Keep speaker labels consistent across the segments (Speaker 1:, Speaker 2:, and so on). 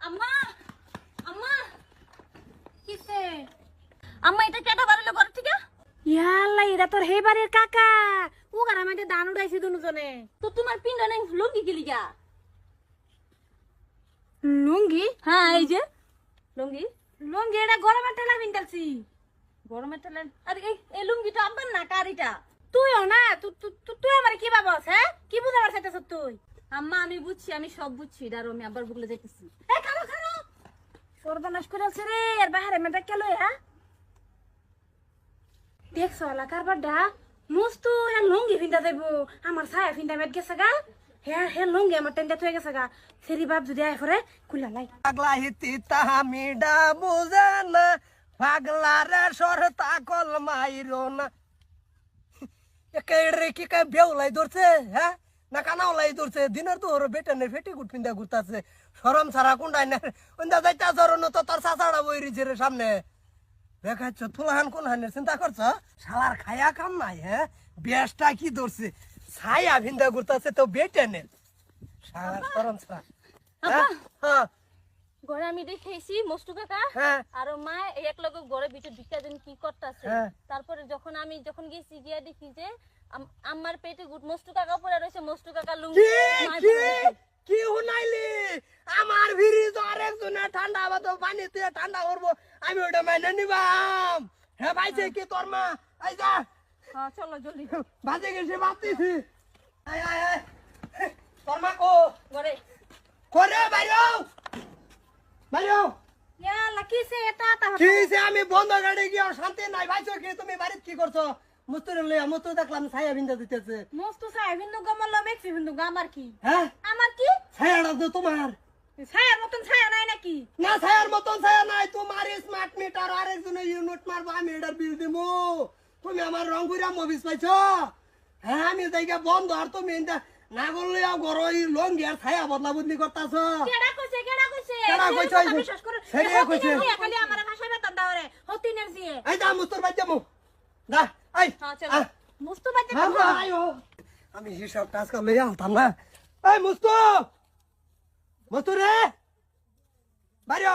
Speaker 1: আম্মা আম্মা কিসে আম্মা এটা কেটা বাড়িলো ঘর থেকে
Speaker 2: ইয়াল্লা এরা তোর হে বাড়ির কাকা ও গারা মাঝে ধান উড়াইছি দুজনে
Speaker 1: তো তোমার পিন্ড নেই লুঙ্গি গিলি গা
Speaker 2: লুঙ্গি
Speaker 1: হ্যাঁ এই যে লুঙ্গি
Speaker 2: লুঙ্গি এটা গরমের টেলা পিন্দালছি
Speaker 1: গরমের তেলেন আরে এই লুঙ্গিটা আব্বার না কারিটা
Speaker 2: তুইও না তুই আমার কি ভাবস হ্যাঁ কি বুঝাবার চাইতেছ তুই
Speaker 1: আম্মা আমি বুঝছি আমি সব বুঝছি দাঁড়ো আমি আবার বুকলে যাইতেছি
Speaker 2: এই খানো খানো সর্বনাশ করেছে রে এর বাইরে মেটা কেলো হ্যাঁ দেখছো এলাকার বাড্ডা মস্তু হ্যাঁ লুঙ্গি ফিন্দা দেবো আমার ছায়া ফিন্দা মেট গেছে গা হ্যাঁ হ্যাঁ লুঙ্গি আমার টেন্ডা থয়ে গেছে গা সেরি বাপ যদি আয় পরে কুলা লাই
Speaker 3: পাগলা হিতি তাহামিডা বুঝে না পাগলা রে সরতা কল মাইরো না একেরে কি কে বেউলাই ধরছে হ্যাঁ না কানাওলাই ধরছে দিনের তো ওর বেটানে ফেটি গুট পিন্দা ঘুরতাছে শরম ছাড়া কোনটাই না ওন্দা যাইতা জরন তো তোর চাচাড়া বইরিছে রে সামনে দেখাচ্ছ তুলাহান কোন হানের চিন্তা করছ শালার খায়া কাম নাই হ্যাঁ বেশটা কি ধরছে ছায়া ভিন্দা ঘুরতাছে তো বেটানে শালার শরম ছাড়া হ্যাঁ হ্যাঁ
Speaker 1: ঘরে আমি দেখেছি মস্তু কাকা
Speaker 3: হ্যাঁ
Speaker 1: আর মা এক লগে ঘরে ভিতর দুইটা দিন কি করতেছে
Speaker 3: হ্যাঁ।
Speaker 1: তারপরে যখন গেছি গিয়া দেখি যে আমার পেটে গুড মস্তু কাকা পড়ে রয়েছে মস্তু কাকা লুঙ্গি
Speaker 3: কি
Speaker 1: মার
Speaker 3: কি
Speaker 1: পড়ে।
Speaker 3: কি হুনাইলি আমার ফ্রিজ আরেকজনে ঠান্ডা বাতো পানি তুই ঠান্ডা করবো আমি ওটা মাইনে নিবাম হ্যাঁ ভাইছে কি তোর মা আই যা
Speaker 1: হ্যাঁ চলো জলদি
Speaker 3: বাজে গেছে বাতিছি আয় আয় আয় তোর মা কো
Speaker 1: ঘরে
Speaker 3: করে বাইরো বাইরো
Speaker 2: ইয়াল্লা কিসে এটা তা
Speaker 3: কি সে আমি বন্ধ গাড়ি গিয়ে শান্তি নাই ভাইছো কি তুমি বাড়িতে কি করছো মুস্তুরে লইয়া মুস্তু দেখলাম ছায়া বিন্দা দিতেছে
Speaker 2: মস্তু ছায়া বিন্দু গমল মেক্সি বিন্দু আমার কি
Speaker 3: হ্যাঁ
Speaker 2: আমার কি
Speaker 3: ছায়াটা তো তোমার
Speaker 2: ছায়ার মতন ছায়া নাই নাকি
Speaker 3: না ছায়ার মতন ছায়া নাই তোমার স্মার্ট মিটার আরেকজনের ইউনিট মারবো আমি এটার বিল দিমু তুমি আমার রংপুরা মবিস পাইছো হ্যাঁ আমি জায়গা বন্ধ আর তুমি না করলে গরো লঙ্গি আর ছায়া বদলা বদলি করতাছ
Speaker 2: কেডা কইছে
Speaker 3: কেডা কইছে?
Speaker 2: বিশ্বাস করে
Speaker 3: সেটাই কইছে।
Speaker 2: খালি আমার ভাষা বেতন দাওরে হতিনের জিয়ে
Speaker 3: এই যা মুস্তর বাদ যাবো দা এই
Speaker 1: হ্যাঁ চলো
Speaker 2: মুস্তু বাইতে
Speaker 3: আয়ো আমি হিসাব কাজ করে লইয়া আলতাম না এই মুস্তু মুস্তু রে বাইরো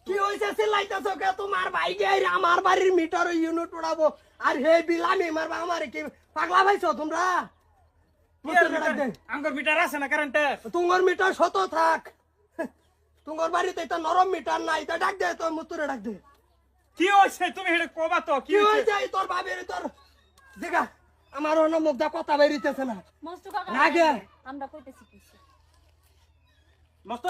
Speaker 3: কি হইছে সিলাইতাছ কে তোমার ভাই গে আমার বাড়ির মিটার ইউনিট উড়াবো আর হে বিলামি মারবা আমার কি পাগলা ভাইছো তোমরা
Speaker 4: আঙ্গুর মিটার আছে না কারেন্টে
Speaker 3: তোমার মিটার শত থাক তোমার বাড়িতে এটা নরম মিটার নাই তা ডাক দে তো মুতুরে ডাক দে
Speaker 4: কি হইছে তুমি হেডে কবা তো
Speaker 3: কি হইছে তোর বাবির তোর দেখা আমার অন্য মুখটা কথা বেরিতেছে না
Speaker 1: মস্তু কাকা
Speaker 3: রাগে
Speaker 1: আমরা কইতেছি কি
Speaker 4: মস্ত